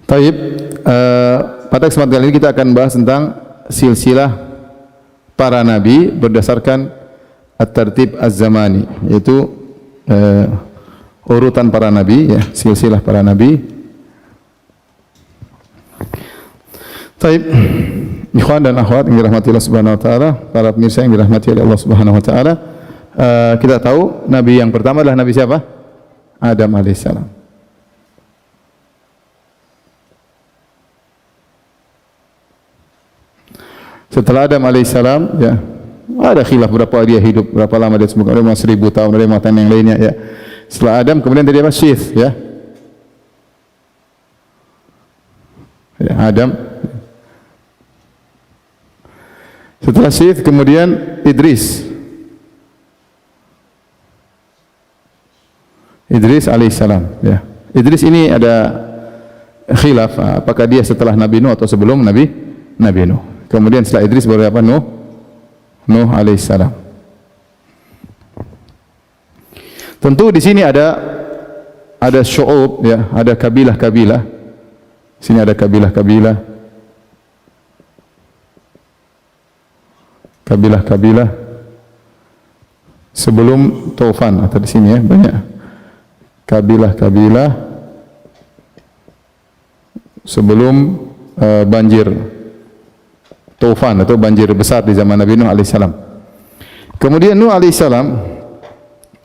Taib, pada kesempatan kali ini kita akan bahas tentang silsilah para nabi berdasarkan at-tartib az-zamani, yaitu urutan para nabi, ya, silsilah para nabi. Taib, ikhwan dan akhwat yang dirahmati Allah Subhanahu wa taala, para pemirsa yang dirahmati oleh Allah Subhanahu wa taala, kita tahu nabi yang pertama adalah nabi siapa? Adam alaihissalam. Setelah Adam alaihissalam, ya, ada khilaf berapa dia hidup, berapa lama dia semoga 1000 tahun, ada matan yang lainnya, ya. Setelah Adam kemudian tadi apa? Syith, ya. Ya, Adam. Setelah Syith kemudian Idris. Idris alaihissalam, ya. Idris ini ada khilaf apakah dia setelah Nabi Nuh atau sebelum Nabi Nuh. Kemudian setelah Idris baru apa? Nuh alaihissalam. Tentu di sini ada syu'ub, ya, ada kabilah-kabilah. Sini ada kabilah-kabilah. Kabilah-kabilah sebelum Taufan, atau di sini, ya, banyak kabilah-kabilah sebelum banjir Taufan atau banjir besar di zaman Nabi Nuh alaihissalam. Kemudian Nuh alaihissalam,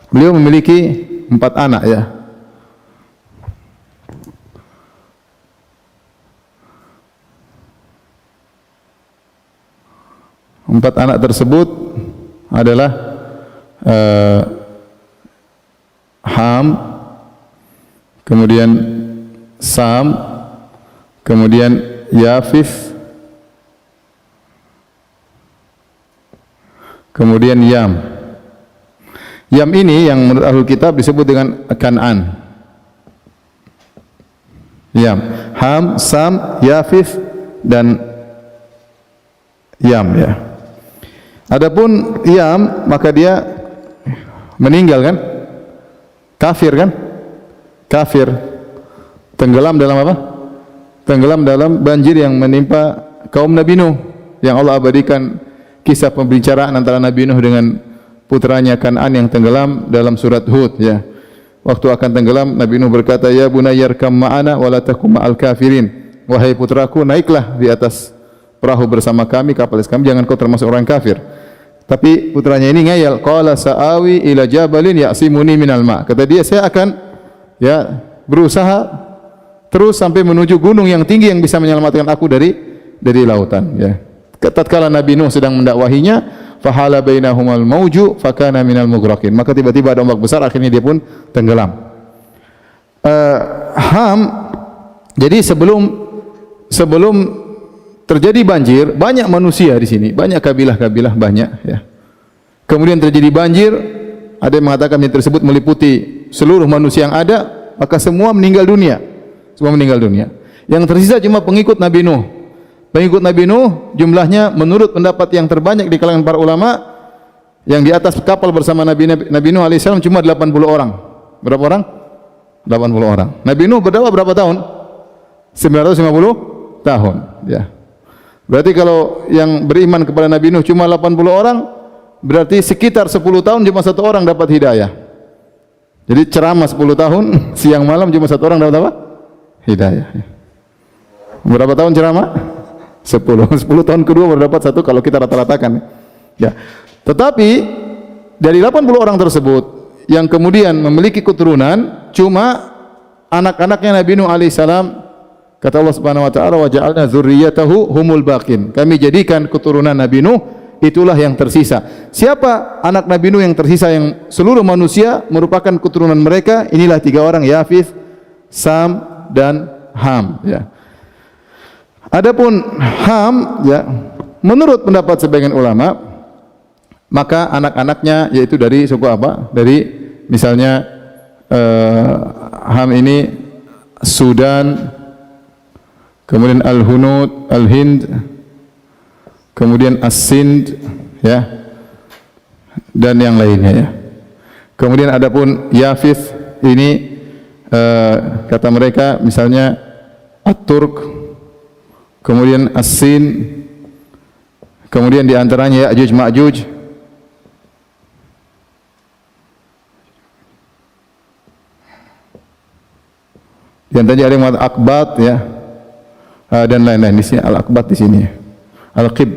beliau memiliki 4 anak, ya. Empat anak tersebut adalah Ham, kemudian Sam, kemudian Yafith, kemudian Yam. Yam ini yang menurut Ahlul Kitab disebut dengan Kan'an. Yam, Ham, Sam, Yafith dan Yam, ya. Adapun Yam, maka dia meninggal, kan? Kafir, kan? Kafir. Tenggelam dalam apa? Tenggelam dalam banjir yang menimpa kaum Nabi Nuh, yang Allah abadikan kisah pembicaraan antara Nabi Nuh dengan putranya Kan'an yang tenggelam dalam surat Hud, ya. Waktu akan tenggelam, Nabi Nuh berkata, "Ya bunayyarkam ma'ana wa la takum ma'al kafirin." Wahai putraku, naiklah di atas perahu bersama kami, kapal kami, jangan kau termasuk orang kafir. Tapi putranya ini ngeyel, qala sa'awi ila jabalin ya'simuni minal ma'. Kata dia, saya akan, ya, berusaha terus sampai menuju gunung yang tinggi yang bisa menyelamatkan aku dari lautan, ya. Tatkala Nabi Nuh sedang mendakwahinya, fahala bainahumal mauju fakana minal mughraqin. Maka tiba-tiba ada ombak besar, akhirnya dia pun tenggelam. Ham, jadi sebelum terjadi banjir, banyak manusia di sini, banyak kabilah-kabilah, banyak, ya. Kemudian terjadi banjir, ada yang mengatakan yang tersebut meliputi seluruh manusia yang ada, maka semua meninggal dunia. Semua meninggal dunia. Yang tersisa cuma pengikut Nabi Nuh. Pengikut Nabi Nuh jumlahnya menurut pendapat yang terbanyak di kalangan para ulama, yang di atas kapal bersama Nabi Nuh alaihissalam cuma 80 orang. Berapa orang? 80 orang. Nabi Nuh berdakwah berapa tahun? 950 tahun, ya. Berarti kalau yang beriman kepada Nabi Nuh cuma 80 orang, berarti sekitar 10 tahun cuma 1 orang dapat hidayah. Jadi ceramah 10 tahun, siang malam cuma 1 orang dapat apa? Hidayah. Berapa tahun ceramah? 10 tahun kedua baru dapat 1 kalau kita rata-ratakan, ya. Tetapi dari 80 orang tersebut yang kemudian memiliki keturunan cuma anak-anaknya Nabi Nuh alaihissalam. Kata Allah Subhanahu wa taala, wa ja'alna dzurriyyatahu humul baqin. Kami jadikan keturunan Nabi Nuh itulah yang tersisa. Siapa anak Nabi Nuh yang tersisa, yang seluruh manusia merupakan keturunan mereka? Inilah 3 orang, Yafith, Sam dan Ham, ya. Adapun Ham, ya, menurut pendapat sebagian ulama, maka anak-anaknya yaitu dari suku apa? Dari misalnya Ham ini Sudan, kemudian Al-Hunud, Al-Hind, kemudian As-Sind, ya. dan yang lainnya ya. Kemudian adapun Yafith ini kata mereka misalnya At-Turk, kemudian As-Sin, kemudian di antaranya Ya'juj Ma'juj. Di antaranya ada yang mengatakan Akbat ya. Dan lain-lain. Di sini Al-Akbat, di sini Al-Qib.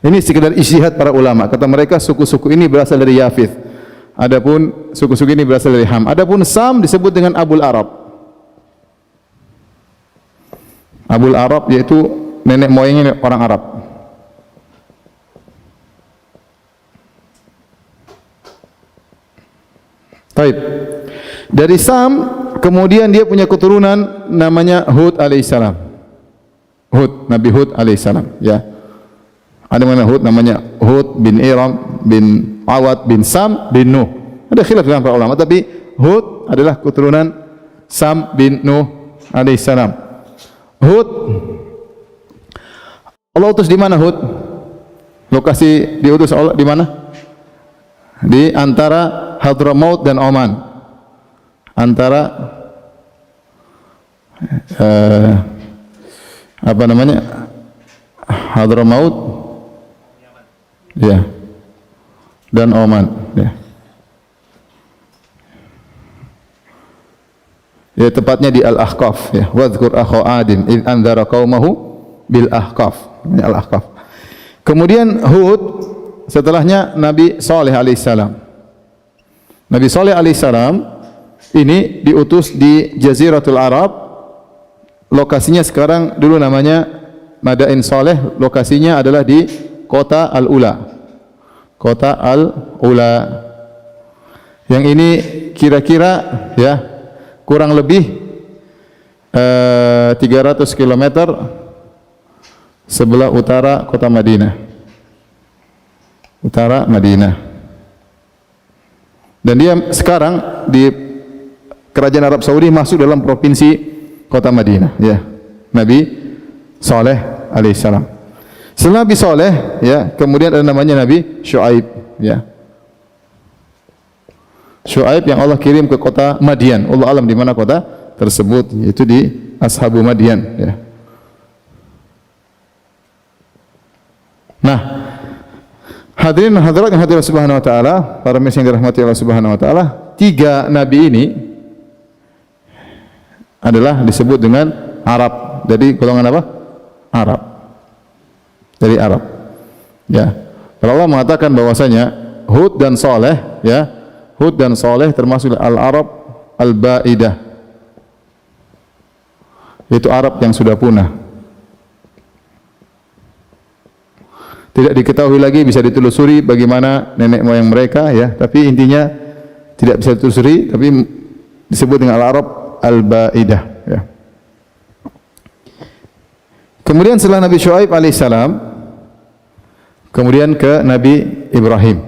Ini sekedar ijtihad para ulama. Kata mereka suku-suku ini berasal dari Yafith. Adapun suku-suku ini berasal dari Ham. Adapun Sam disebut dengan Abul Arab. Abul Arab yaitu nenek moyangnya orang Arab. Baik. Dari Sam kemudian dia punya keturunan namanya Hud alaihissalam. Hud, Nabi Hud alaihissalam ya. Ada mana Hud namanya Hud bin Iram bin Awad bin Sam bin Nuh. Ada khilaf dengan para ulama, tapi Hud adalah keturunan Sam bin Nuh alaihissalam. Hud Allah utus di mana Hud? Lokasi diutus Allah di mana? Di antara Hadramaut dan Oman. Antara apa namanya? Hadramaut ya dan Oman ya. Ya tepatnya di Al-Ahqaf ya. Wadhkur akha Adin id anzara qaumahu bil Ahqaf. Al-Ahqaf. Kemudian Hud setelahnya Nabi Saleh alaihissalam. Nabi Saleh alaihissalam ini diutus di Jaziratul Arab. Lokasinya sekarang dulu namanya Madain Saleh, lokasinya adalah di Kota Al-Ula. Kota Al-Ula. Yang ini kira-kira ya kurang lebih 300 km sebelah utara kota Madinah. Utara Madinah. Dan dia sekarang di Kerajaan Arab Saudi masuk dalam provinsi kota Madinah ya. Nabi Saleh alaihissalam. Setelah Nabi Saleh ya, kemudian ada namanya Nabi Syuaib ya. Syuaib yang Allah kirim ke kota Madian. Allah alam di mana kota tersebut, yaitu di Ashabu Madian ya. Nah, hadirin hadirat yang hadir subhanahu wa ta'ala, para misi yang dirahmati Allah subhanahu wa ta'ala, tiga nabi ini adalah disebut dengan Arab. Jadi golongan apa? Arab. Dari Arab. Ya. Kalau Allah mengatakan bahwasanya Hud dan Saleh, ya, Hud dan Saleh termasuk al-Arab al-Baidah. Itu Arab yang sudah punah. Tidak diketahui lagi, bisa ditelusuri bagaimana nenek moyang mereka, ya. Tapi intinya tidak bisa ditelusuri, tapi disebut dengan al-Arab al-Baidah ya. Kemudian setelah Nabi Syuaib alaihissalam, kemudian ke Nabi Ibrahim.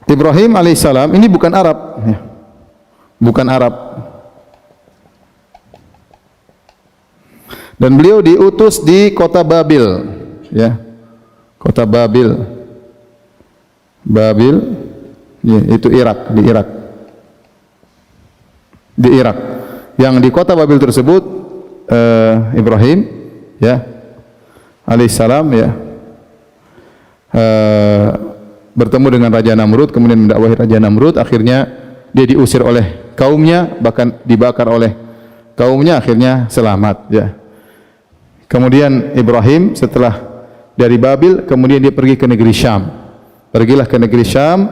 Ibrahim alaihissalam ini bukan Arab ya. Bukan Arab. Dan beliau diutus di kota Babil ya. Kota Babil. Babil ya, itu Irak, di Irak. Di Irak. Yang di kota Babil tersebut Ibrahim ya alaihissalam ya bertemu dengan Raja Namrud, kemudian mendakwahi Raja Namrud, akhirnya dia diusir oleh kaumnya, bahkan dibakar oleh kaumnya, akhirnya selamat ya. Kemudian Ibrahim setelah dari Babil, kemudian dia pergi ke negeri Syam. Pergilah ke negeri Syam,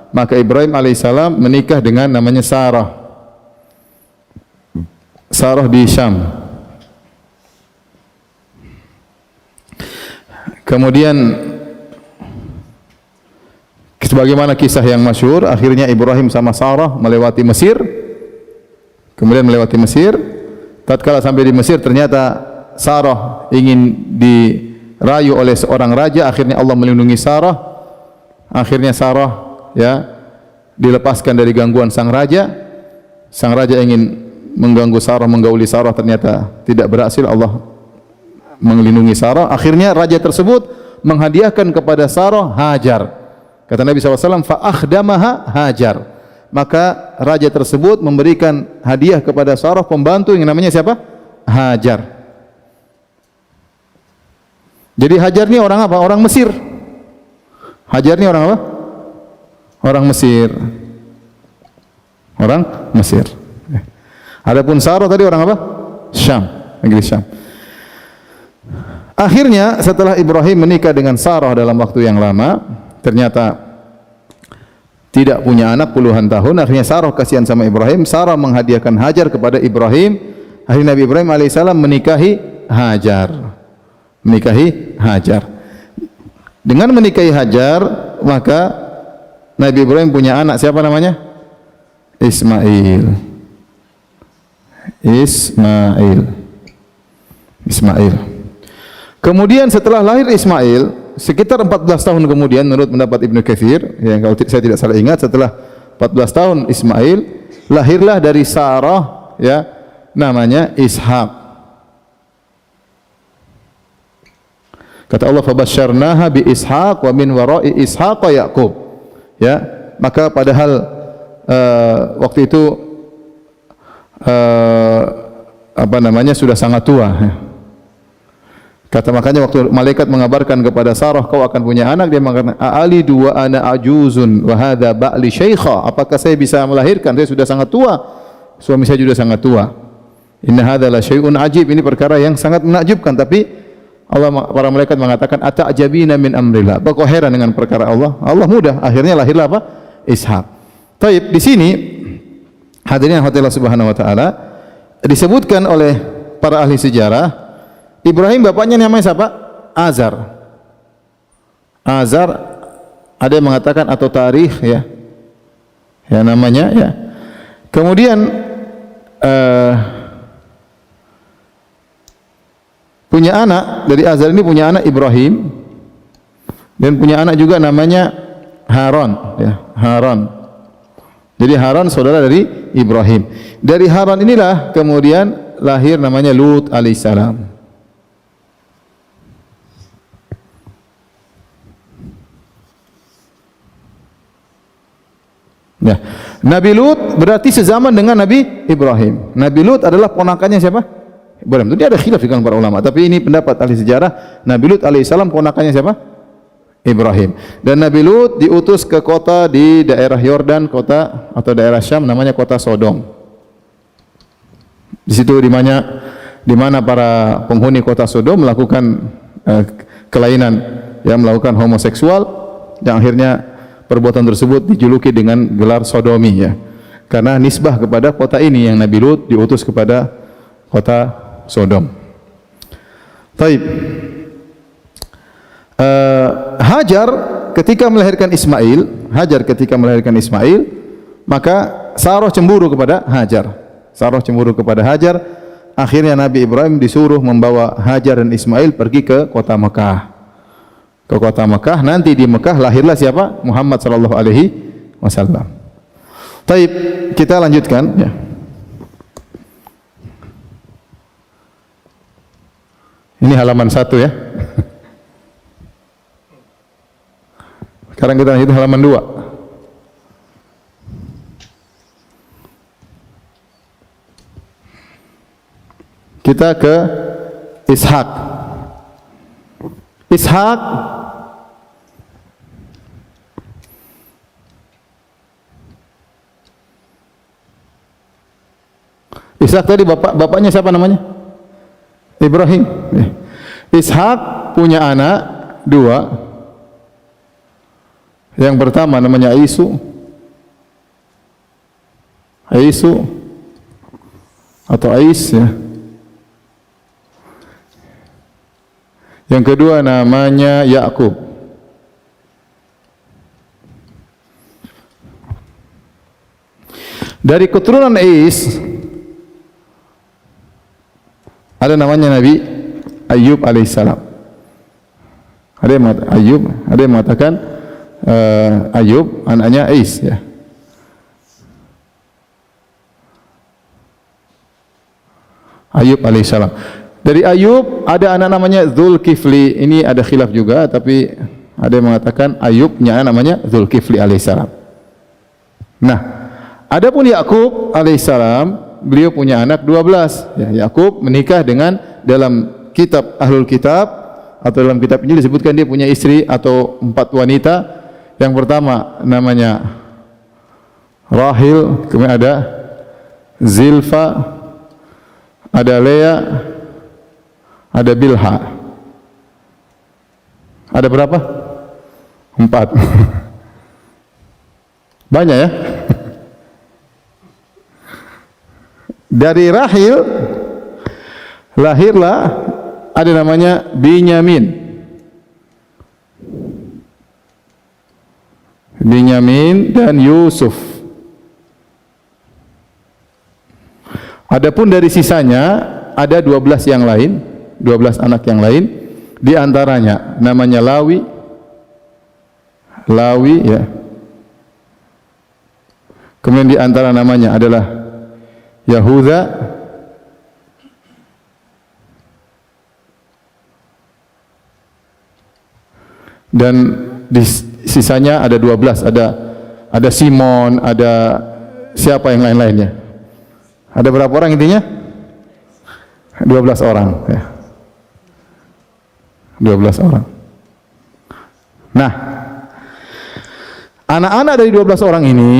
maka Ibrahim alaihissalam menikah dengan namanya Sarah. Sarah di Syam. Kemudian sebagaimana kisah yang masyhur, akhirnya Ibrahim sama Sarah melewati Mesir. Kemudian melewati Mesir, tatkala sampai di Mesir ternyata Sarah ingin dirayu oleh seorang raja, akhirnya Allah melindungi Sarah. Akhirnya Sarah ya dilepaskan dari gangguan sang raja. Sang raja ingin mengganggu Sarah, menggauli Sarah, ternyata tidak berhasil. Allah melindungi Sarah. Akhirnya raja tersebut menghadiahkan kepada Sarah Hajar. Kata Nabi SAW, fa akhdamaha Hajar. Maka raja tersebut memberikan hadiah kepada Sarah pembantu yang namanya siapa? Hajar. Jadi Hajar ini orang apa? Orang Mesir. Hajar ini orang apa? Orang Mesir. Orang Mesir. Adapun Sarah tadi orang apa? Syam, negeri Syam. Akhirnya setelah Ibrahim menikah dengan Sarah dalam waktu yang lama, ternyata tidak punya anak puluhan tahun. Akhirnya Sarah kasihan sama Ibrahim. Sarah menghadiahkan Hajar kepada Ibrahim. Akhirnya Nabi Ibrahim alaihissalam menikahi Hajar. Menikahi Hajar. Dengan menikahi Hajar, maka Nabi Ibrahim punya anak, siapa namanya? Ismail. Kemudian setelah lahir Ismail, sekitar 14 tahun kemudian menurut pendapat Ibnu Katsir, yang kalau saya tidak salah ingat, setelah 14 tahun Ismail, lahirlah dari Sarah ya namanya Ishak. Kata Allah, fabasyarnaha bi Ishaq wa min wara'i Ishaq Yaqub. Ya, maka padahal waktu itu sudah sangat tua. Kata makanya waktu malaikat mengabarkan kepada Sarah, kau akan punya anak, dia mengatakan, "Ali dua ana ajuzun wa hadza ba'li syaikha." Apakah saya bisa melahirkan? Saya sudah sangat tua. Suami saya juga sangat tua. Inna hadza la syai'un ajib. Ini perkara yang sangat menakjubkan, tapi para malaikat mengatakan, "Ata'jabina min amrillah." Apa kau heran dengan perkara Allah? Allah mudah. Akhirnya lahirlah apa? Ishak. Taib, di sini hadirin Allah Subhanahu wa taala, disebutkan oleh para ahli sejarah, Ibrahim bapaknya namanya siapa? Azar. Azar, ada yang mengatakan atau tarikh ya. Ya namanya ya. Kemudian punya anak, dari Azar ini punya anak Ibrahim, dan punya anak juga namanya Haran ya, Haran. Jadi Haran saudara dari Ibrahim. Dari Haran inilah kemudian lahir namanya Lut alaihissalam. Ya. Nabi Lut berarti sezaman dengan Nabi Ibrahim. Nabi Lut adalah ponakannya siapa? Ibrahim. Jadi ada khilaf di kalangan para ulama, tapi ini pendapat ahli sejarah. Nabi Lut alaihissalam ponakannya siapa? Ibrahim. Dan Nabi Lut diutus ke kota di daerah Yordan, kota atau daerah Syam namanya kota Sodom. Di situ di mana para penghuni kota Sodom melakukan kelainan, ya, melakukan homoseksual, yang akhirnya perbuatan tersebut dijuluki dengan gelar sodomi ya. Karena nisbah kepada kota ini yang Nabi Lut diutus kepada kota Sodom. Taib. Hajar ketika melahirkan Ismail, maka Sarah cemburu kepada Hajar. Akhirnya Nabi Ibrahim disuruh membawa Hajar dan Ismail pergi ke kota Mekah. Nanti di Mekah lahirlah siapa? Muhammad sallallahu alaihi wasallam. Taib, kita lanjutkan ya. Ini halaman 1 ya. Sekarang kita lanjut halaman 2. Kita ke Ishak. Ishak tadi bapaknya siapa namanya? Ibrahim. Ishak punya anak 2. Yang pertama namanya Aisu atau Ais ya. Yang kedua namanya Yakub. Dari keturunan Ais ada namanya Nabi Ayyub alaihissalam. Ada yang mengatakan Ayub anaknya Ais ya. Ayub alaihissalam. Dari Ayub ada anak namanya Zulkifli. Ini ada khilaf juga, tapi ada yang mengatakan Ayub punya anak namanya Zulkifli alaihissalam. Nah, adapun Yakub alaihissalam, beliau punya anak 12. Ya, Yakub menikah dengan, dalam kitab Ahlul Kitab atau dalam kitab ini disebutkan dia punya istri atau 4 wanita. Yang pertama namanya Rahil, kemudian ada Zilfa, ada Lea, ada Bilha. Ada berapa? 4. Banyak ya. Dari Rahil lahirlah ada namanya Binyamin. Binyamin dan Yusuf. Adapun dari sisanya ada 12 yang lain, 12 anak yang lain, di antaranya namanya Lawi ya. Kemudian di antara namanya adalah Yahuda, dan di sisanya ada 12, ada Simon, ada siapa yang lain-lainnya. Ada berapa orang intinya? 12 orang ya. 12 orang. Nah, anak-anak dari 12 orang ini,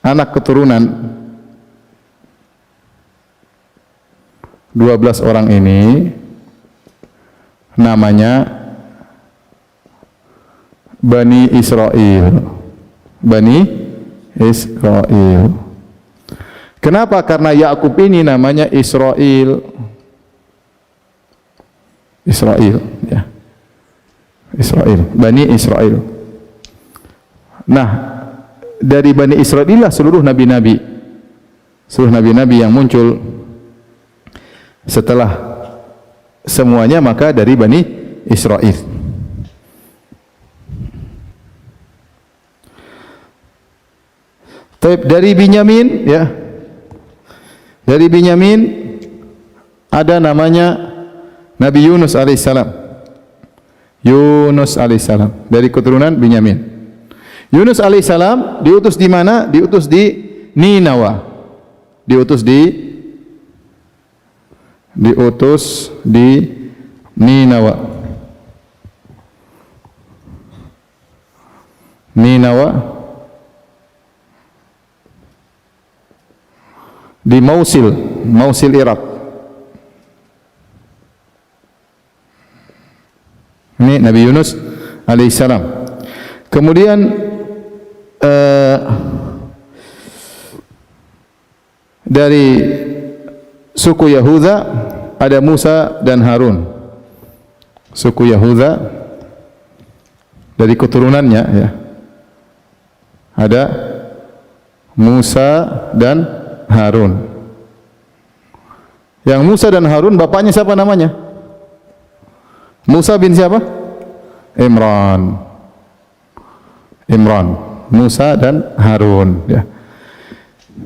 anak keturunan 12 orang ini namanya Bani Israel. Bani Israel. Kenapa? Karena Yakub ini namanya Israel. Israel ya. Israel, Bani Israel. Nah, dari Bani Israel inilah seluruh nabi-nabi. Seluruh nabi-nabi yang muncul setelah semuanya maka dari Bani Israel. Dari Binyamin ya. Dari Binyamin ada namanya Nabi Yunus alaihissalam. Yunus alaihissalam dari keturunan Binyamin. Yunus alaihissalam diutus di mana? Diutus di Ninawa. Diutus di Ninawa. Ninawa di Mosul, Irak. Ini Nabi Yunus alaihissalam. Kemudian dari suku Yahuda ada Musa dan Harun. Suku Yahuda dari keturunannya ya. Ada Musa dan Harun. Yang Musa dan Harun bapaknya siapa namanya? Musa bin siapa? Imran. Musa dan Harun ya.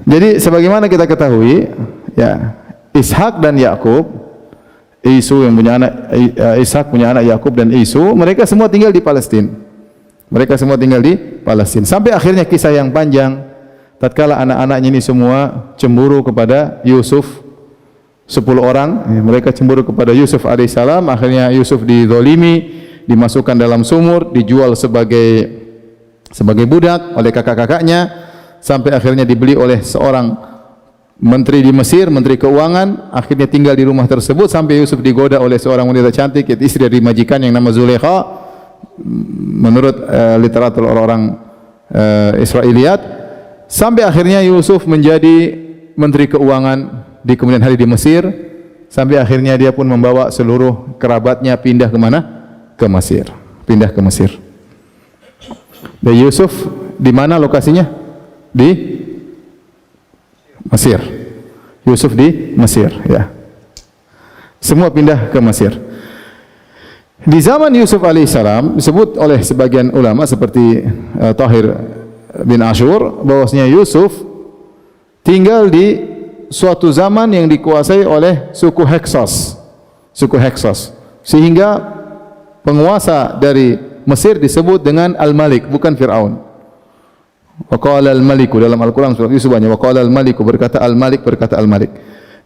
Jadi sebagaimana kita ketahui ya, Ishak dan Yakub, Isu yang punya anak, Ishak punya anak Yakub dan Isu, mereka semua tinggal di Palestina. Mereka semua tinggal di Palestina. Sampai akhirnya kisah yang panjang, tatkala anak-anaknya ini semua cemburu kepada Yusuf, 10 orang, ya, mereka cemburu kepada Yusuf alaihissalam. Akhirnya Yusuf dizolimi, dimasukkan dalam sumur, dijual sebagai budak oleh kakak-kakaknya, sampai akhirnya dibeli oleh seorang menteri di Mesir, menteri keuangan. Akhirnya tinggal di rumah tersebut sampai Yusuf digoda oleh seorang wanita cantik, yaitu istri dari majikan yang nama Zulaikha. Menurut literatur orang-orang Israiliyat, sampai akhirnya Yusuf menjadi menteri keuangan di kemudian hari di Mesir, sampai akhirnya dia pun membawa seluruh kerabatnya pindah ke mana? Ke Mesir. Pindah ke Mesir. Dan Yusuf di mana lokasinya? Di Mesir. Yusuf di Mesir ya. Semua pindah ke Mesir. Di zaman Yusuf alaihissalam disebut oleh sebagian ulama seperti Tahir bin Ashur bahwasanya Yusuf tinggal di suatu zaman yang dikuasai oleh suku Hyksos. Suku Hyksos. Sehingga penguasa dari Mesir disebut dengan Al-Malik, bukan Fir'aun. Wa qala al-maliku, dalam Al-Quran surat Yusuf banyak wa qala al-maliku, berkata Al-Malik, berkata Al-Malik.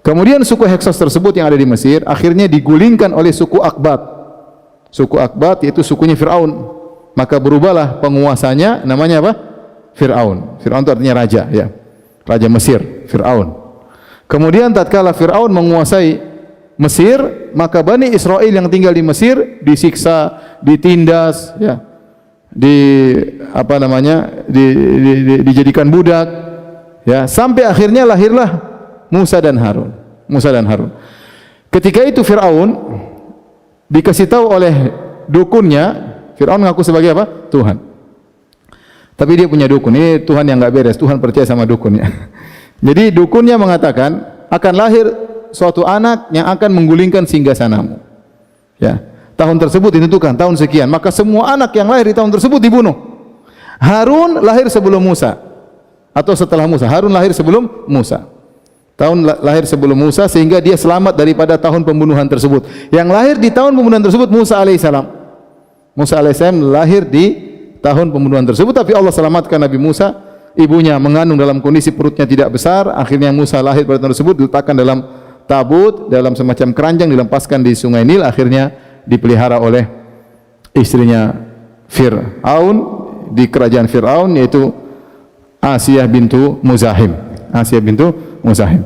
Kemudian suku Hyksos tersebut yang ada di Mesir akhirnya digulingkan oleh suku Akbat. Suku Akbat yaitu sukunya Fir'aun. Maka berubahlah penguasanya, namanya apa? Fir'aun. Fir'aun itu artinya raja, ya. Raja Mesir, Fir'aun. Kemudian tatkala Fir'aun menguasai Mesir, maka Bani Israel yang tinggal di Mesir disiksa, ditindas, ya, dijadikan budak, ya, sampai akhirnya lahirlah Musa dan Harun. Musa dan Harun. Ketika itu Fir'aun dikasih tahu oleh dukunnya, Fir'aun mengaku sebagai apa? Tuhan. Tapi dia punya dukun. Ini Tuhan yang enggak beres. Tuhan percaya sama dukunnya. Jadi dukunnya mengatakan akan lahir suatu anak yang akan menggulingkan singgasanamu. Ya, tahun tersebut ditentukan tahun sekian. Maka semua anak yang lahir di tahun tersebut dibunuh. Harun lahir sebelum Musa atau setelah Musa. Harun lahir sebelum Musa. Tahun lahir sebelum Musa sehingga dia selamat daripada tahun pembunuhan tersebut. Yang lahir di tahun pembunuhan tersebut Musa alaihissalam. Musa alaihissalam lahir di tahun pembunuhan tersebut, tapi Allah selamatkan Nabi Musa. Ibunya mengandung dalam kondisi perutnya tidak besar. Akhirnya Musa lahir pada tahun tersebut, diletakkan dalam tabut, dalam semacam keranjang, dilepaskan di sungai Nil. Akhirnya dipelihara oleh istrinya Fir'aun di kerajaan Fir'aun, yaitu Asiyah bintu Muzahim. Asiyah bintu Muzahim.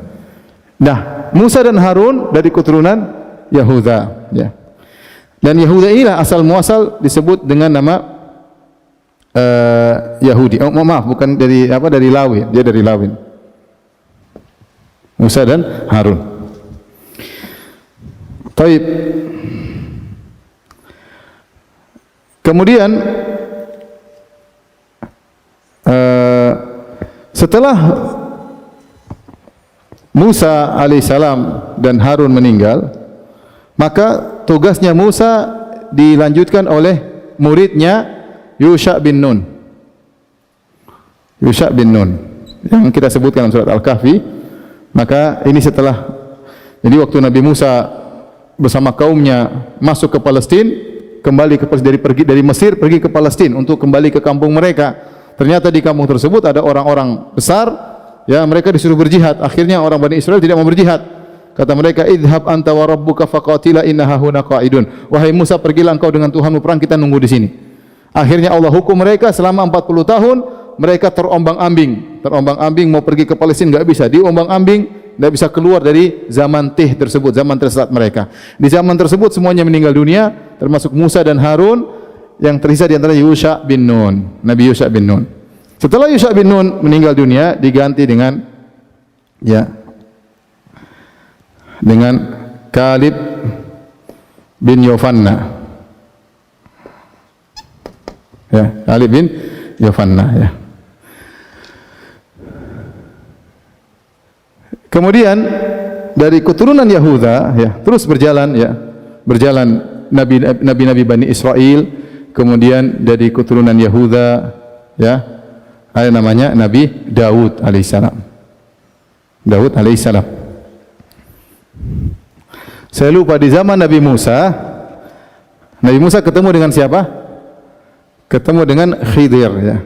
Nah, Musa dan Harun dari keturunan Yahuda, ya. Dan Yahuda inilah asal muasal disebut dengan nama Yahudi. Oh, maaf, bukan dari apa, dari Lawin. Dia dari Lawin. Musa dan Harun. Taib. Kemudian setelah Musa alaihissalam dan Harun meninggal, maka tugasnya Musa dilanjutkan oleh muridnya Yusha bin Nun. Yusha bin Nun yang kita sebutkan dalam surat Al-Kahfi. Maka ini setelah, jadi waktu Nabi Musa bersama kaumnya masuk ke Palestina, kembali ke dari Mesir pergi ke Palestina untuk kembali ke kampung mereka. Ternyata di kampung tersebut ada orang-orang besar, ya, mereka disuruh berjihad. Akhirnya orang Bani Israel tidak mau berjihad. Kata mereka, idhab anta wa rabbuka faqatila inna hahuna qa'idun. Wahai Musa, pergilah engkau dengan Tuhanmu perang, kita nunggu di sini. Akhirnya Allah hukum mereka selama 40 tahun, mereka terombang-ambing mau pergi ke Palestina, enggak bisa, diombang-ambing, enggak bisa keluar dari zaman Tih tersebut, zaman tersesat mereka. Di zaman tersebut semuanya meninggal dunia, termasuk Musa dan Harun, yang tersisa di antara Yusha bin Nun, Nabi Yusha bin Nun. Setelah Yusha bin Nun meninggal dunia, diganti dengan, ya, dengan Kalib bin Yofanna. Ya, Kalib bin Yofanna, ya. Kemudian dari keturunan Yahuda, ya, terus berjalan, ya, berjalan nabi-nabi Bani Israel. Kemudian dari keturunan Yahuda, ya, ada namanya Nabi Daud alaihissalam. Daud alaihissalam. Saya lupa, di zaman Nabi Musa ketemu dengan siapa? Ketemu dengan Khidir, ya.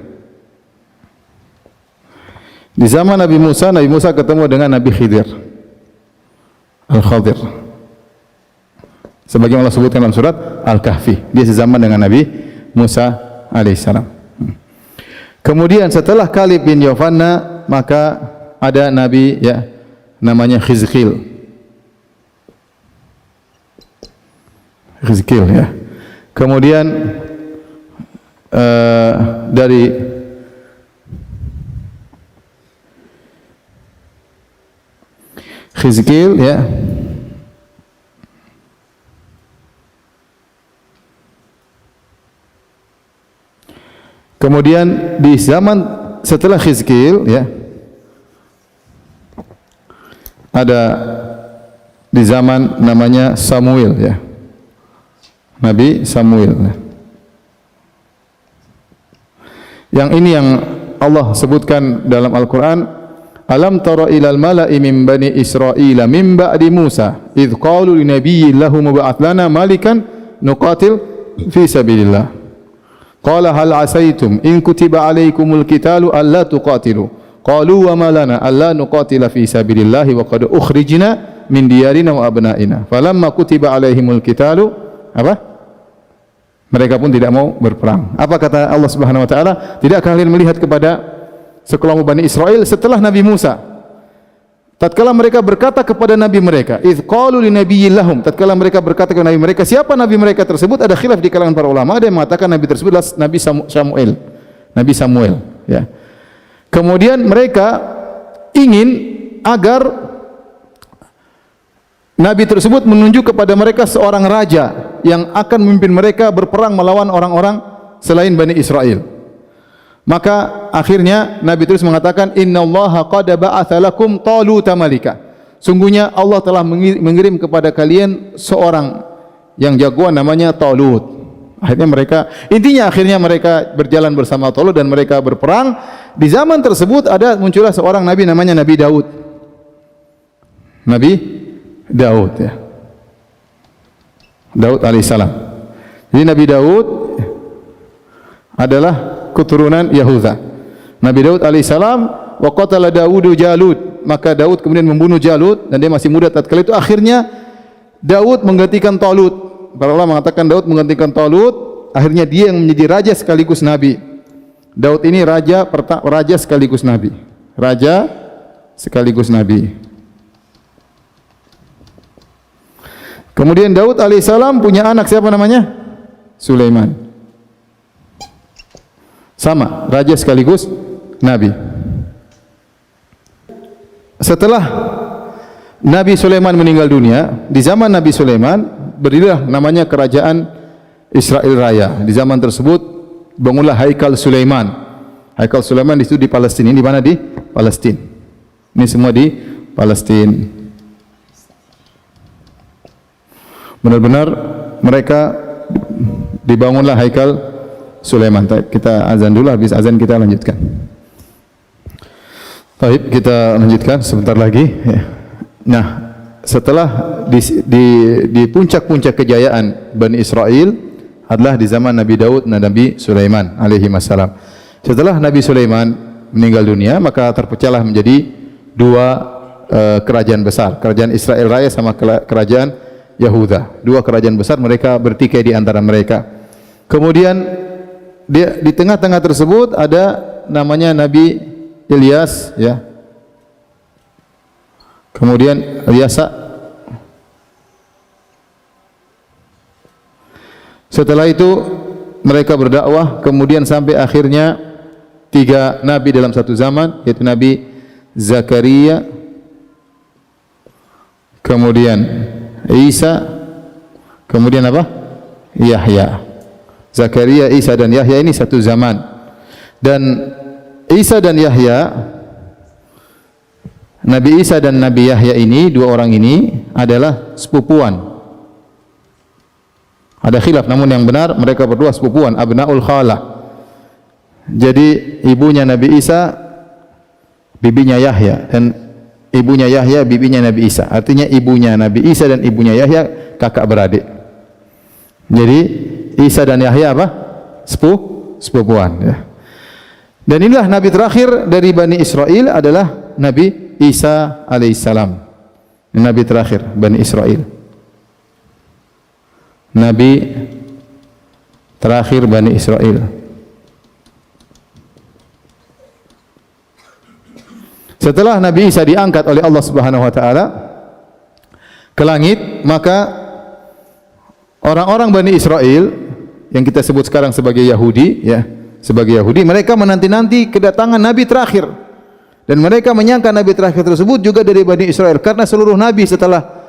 Di zaman Nabi Musa ketemu dengan Nabi Khidir, Al-Khadir. Sebagaimana Allah sebutkan dalam surat Al-Kahfi, dia sezaman dengan Nabi Musa alaihissalam. Kemudian setelah Kalib bin Yofanna, maka ada Nabi, ya, namanya Khizkil. Khizkil, ya. Kemudian dari Khizkil, ya, kemudian di zaman setelah Khizkil, ya, ada di zaman namanya Samuel, ya, Nabi Samuel, ya. Yang ini yang Allah sebutkan dalam Al-Quran, Alam tara ilal mala'i min bani Israila min ba'di Musa idh qalu li nabiyyin lahum ba'ath lana malikan nuqatil fi sabilillah. Qala hal asaitum in kutiba alaikumul qitalu alla tuqatilu. Qalu wa ma lana alla nuqatila fi sabilillah wa qad ukhrijna min diyarina wa abna'ina. Falamma kutiba alaihimul qitalu apa? Mereka pun tidak mau berperang. Apa kata Allah Subhanahu wa taala? Tidakkah kalian melihat kepada sekelompok Bani Israel setelah Nabi Musa, tatkala mereka berkata kepada nabi mereka, idz qalu li nabiyyin lahum, tatkala mereka berkata kepada nabi mereka, siapa nabi mereka tersebut? Ada khilaf di kalangan para ulama. Ada yang mengatakan nabi tersebut adalah Nabi Samuel, ya. Kemudian mereka ingin agar nabi tersebut menunjuk kepada mereka seorang raja yang akan memimpin mereka berperang melawan orang-orang selain Bani Israel. Maka akhirnya Nabi terus mengatakan, innallaha qad ba'atha lakum Taluta malika. Sungguhnya Allah telah mengirim kepada kalian seorang yang jagoan namanya Talut. Akhirnya mereka berjalan bersama Talut dan mereka berperang. Di zaman tersebut muncullah seorang nabi namanya Nabi Daud. Nabi Daud, ya. Daud alaihissalam. Jadi Nabi Daud adalah keturunan Yahuda. Nabi Daud alaihissalam, wa qatala Daudu Jalut, maka Daud kemudian membunuh Jalut dan dia masih muda tatkala itu. Akhirnya Daud menggantikan Talut. Para ulama mengatakan Daud menggantikan Talut, akhirnya dia yang menjadi raja sekaligus nabi. Daud ini raja sekaligus nabi. Raja sekaligus nabi. Kemudian Daud alaihissalam punya anak, siapa namanya? Sulaiman. Sama, raja sekaligus nabi. Setelah Nabi Sulaiman meninggal dunia, di zaman Nabi Sulaiman berdirilah namanya kerajaan Israel Raya. Di zaman tersebut bangunlah Haikal Sulaiman. Haikal Sulaiman itu di Palestina. Ini di mana? Di Palestina. Ini semua di Palestina. Benar-benar mereka dibangunlah Haikal Sulaiman. Kita azan dulu, habis azan kita lanjutkan. Baik, kita lanjutkan sebentar lagi. Nah, setelah di puncak-puncak kejayaan Bani Israel adalah di zaman Nabi Daud dan Nabi Sulaiman alaihi wassalam. Setelah Nabi Sulaiman meninggal dunia, maka terpecahlah menjadi dua kerajaan besar, kerajaan Israel Raya sama kerajaan Yahuda. Dua kerajaan besar, mereka bertikai di antara mereka. Kemudian di tengah-tengah tersebut ada namanya Nabi Ilyas, ya. Kemudian Ilyasa. Setelah itu mereka berdakwah, kemudian sampai akhirnya tiga nabi dalam satu zaman, yaitu Nabi Zakaria, kemudian Isa, kemudian apa? Yahya. Zakaria, Isa dan Yahya ini satu zaman. Dan Isa dan Yahya, Nabi Isa dan Nabi Yahya ini, dua orang ini adalah sepupuan. Ada khilaf, namun yang benar mereka berdua sepupuan, abnaul khalah. Jadi ibunya Nabi Isa bibinya Yahya, dan ibunya Yahya bibinya Nabi Isa. Artinya ibunya Nabi Isa dan ibunya Yahya kakak beradik. Jadi Isa dan Yahya apa? Sepupuan, ya. Dan inilah nabi terakhir dari Bani Israel adalah Nabi Isa alaihissalam. Nabi terakhir Bani Israel. Nabi terakhir Bani Israel. Setelah Nabi Isa diangkat oleh Allah Subhanahu wa taala ke langit, maka orang-orang Bani Israel yang kita sebut sekarang sebagai Yahudi, ya, sebagai Yahudi, mereka menanti-nanti kedatangan nabi terakhir. Dan mereka menyangka nabi terakhir tersebut juga dari Bani Israel, karena seluruh nabi setelah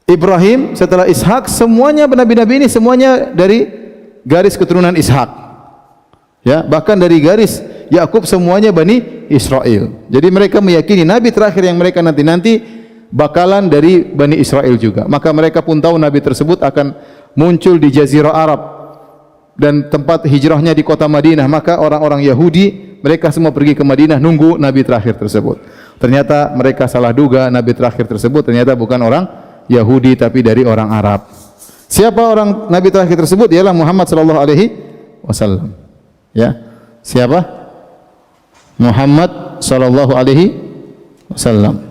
Ibrahim, setelah Ishak, semuanya nabi-nabi ini semuanya dari garis keturunan Ishak. Ya, bahkan dari garis Yakub semuanya Bani Israel. Jadi mereka meyakini nabi terakhir yang mereka nanti-nanti bakalan dari Bani Israel juga. Maka mereka pun tahu nabi tersebut akan muncul di Jazirah Arab, dan tempat hijrahnya di kota Madinah, maka orang-orang Yahudi mereka semua pergi ke Madinah nunggu nabi terakhir tersebut. Ternyata mereka salah duga, nabi terakhir tersebut ternyata bukan orang Yahudi tapi dari orang Arab. Siapa orang nabi terakhir tersebut? Ialah Muhammad sallallahu alaihi wasallam. Ya. Siapa? Muhammad sallallahu alaihi wasallam.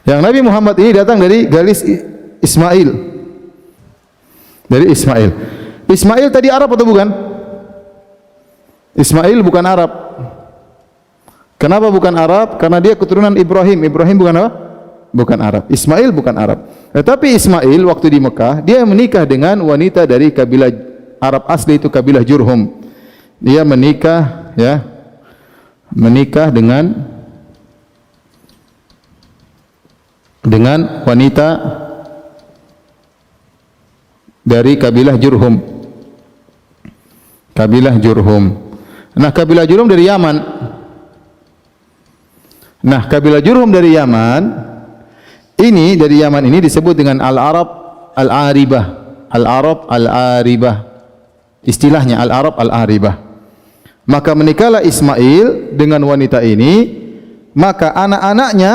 Yang Nabi Muhammad ini datang dari garis Ismail. Dari Ismail. Ismail tadi Arab atau bukan? Ismail bukan Arab. Kenapa bukan Arab? Karena dia keturunan Ibrahim. Ibrahim bukan apa? Bukan Arab. Ismail bukan Arab. Tetapi Ismail waktu di Mekah, dia menikah dengan wanita dari kabilah Arab asli, itu kabilah Jurhum. Dia menikah, ya, menikah dengan wanita dari kabilah Jurhum. Kabilah Jurhum. Nah, kabilah Jurhum dari Yaman. Nah, kabilah Jurhum dari Yaman ini, dari Yaman ini disebut dengan Al-Arab Al-Aribah. Al-Arab Al-Aribah. Istilahnya Al-Arab Al-Aribah. Maka menikahlah Ismail dengan wanita ini, maka anak-anaknya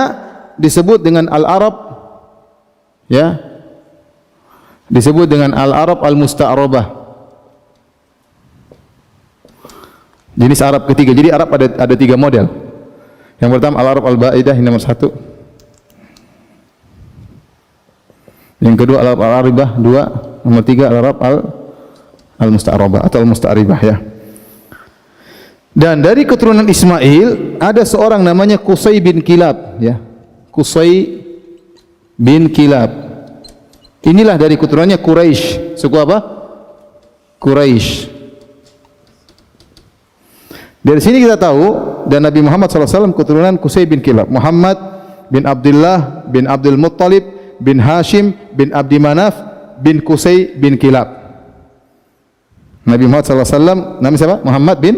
disebut dengan Al-Arab, ya. Disebut dengan Al-Arab Al-Musta'rabah. Jenis Arab ketiga. Jadi Arab ada 3 model. Yang pertama Al-Arab Al-Ba'idah, yang nomor 1. Yang kedua Al-Arab Al-Aribah 2, nomor 3 Al-Arab Al-Musta'rabah atau Al-Musta'ribah, ya. Dan dari keturunan Ismail ada seorang namanya Qusay bin Kilab, ya. Qusay bin Kilab. Inilah dari keturunannya Quraisy. Suku apa? Quraisy. Dari sini kita tahu, dan Nabi Muhammad SAW keturunan Qusay bin Kilab. Muhammad bin Abdullah bin Abdul Muttalib bin Hashim bin Abdi Manaf bin Qusay bin Kilab. Nabi Muhammad SAW namanya siapa? Muhammad bin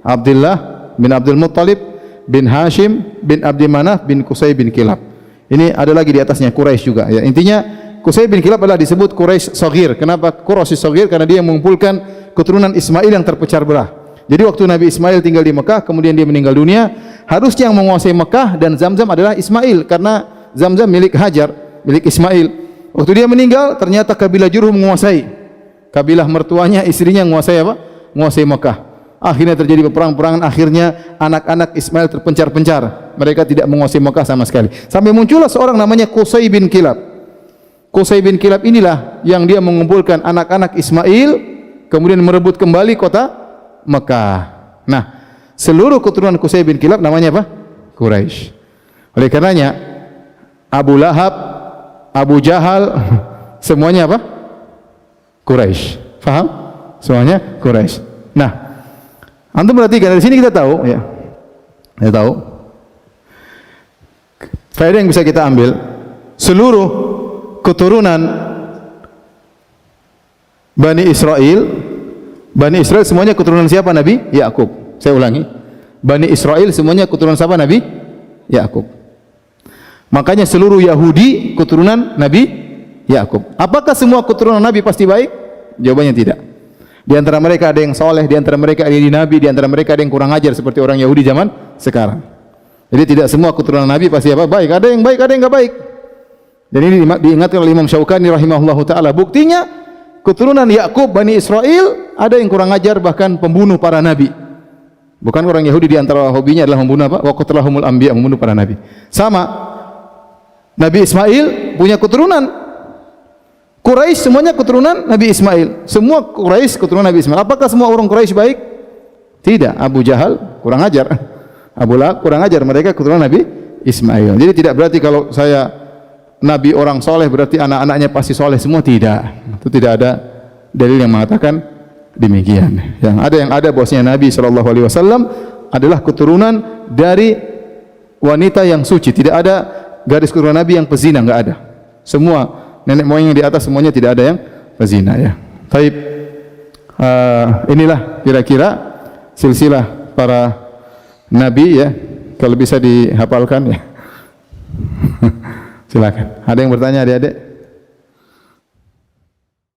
Abdullah bin Abdul Muttalib bin Hashim bin Abdi Manaf bin Qusay bin Kilab. Ini ada lagi di atasnya Quraisy juga, ya. Intinya Qusay bin Kilab adalah disebut Quraisy Shaghir. Kenapa Quraisy Shaghir? Karena dia mengumpulkan keturunan Ismail yang terpecah belah. Jadi waktu Nabi Ismail tinggal di Mekah, kemudian dia meninggal dunia, harusnya yang menguasai Mekah dan Zamzam adalah Ismail, karena Zamzam milik Hajar, milik Ismail. Waktu dia meninggal, ternyata kabilah Jurhum menguasai. Kabilah mertuanya, istrinya menguasai apa? Menguasai Mekah. Akhirnya terjadi peperang-perangan, akhirnya anak-anak Ismail terpencar-pencar. Mereka tidak menguasai Mekah sama sekali. Sampai muncullah seorang namanya Qusay bin Kilab. Qusay bin Kilab inilah yang dia mengumpulkan anak-anak Ismail, kemudian merebut kembali kota Mekah. Nah, seluruh keturunan Qusay bin Kilab namanya apa? Quraisy. Oleh karenanya Abu Lahab, Abu Jahal, semuanya apa? Quraisy. Faham? Semuanya Quraisy. Nah, antum perhatikan dari sini kita tahu, ya. Kita tahu faedah yang bisa kita ambil, seluruh keturunan Bani Israel semuanya keturunan siapa? Nabi Yakub. Saya ulangi, Bani Israel semuanya keturunan siapa? Nabi Yakub. Makanya seluruh Yahudi keturunan Nabi Yakub. Apakah semua keturunan Nabi pasti baik? Jawabannya tidak. Di antara mereka ada yang soleh, di antara mereka ada yang nabi, di antara mereka ada yang kurang ajar seperti orang Yahudi zaman sekarang. Jadi tidak semua keturunan Nabi pasti apa? Baik. Ada yang baik, ada yang enggak baik. Dan ini diingatkan oleh Imam Syaukani rahimahullahu taala. Buktinya keturunan Yakub Bani Israel ada yang kurang ajar, bahkan pembunuh para nabi. Bukan orang Yahudi di antara hobinya adalah membunuh apa? Wa qatalahumul anbiya, membunuh para nabi. Sama Nabi Ismail punya keturunan. Quraisy semuanya keturunan Nabi Ismail. Semua Quraisy keturunan Nabi Ismail. Apakah semua orang Quraisy baik? Tidak. Abu Jahal kurang ajar. Abu Lahab kurang ajar. Mereka keturunan Nabi Ismail. Jadi tidak berarti kalau saya Nabi orang soleh berarti anak-anaknya pasti soleh semua. Tidak. Itu tidak ada dalil yang mengatakan demikian. Yang ada bahwasanya Nabi SAW adalah keturunan dari wanita yang suci. Tidak ada garis keturunan Nabi yang pezina, enggak ada. Semua nenek moyang yang di atas semuanya tidak ada yang pezina, ya. Baik. Inilah kira-kira silsilah para nabi, ya. Kalau bisa dihafalkan, ya. Silakan. Ada yang bertanya, adik-adik?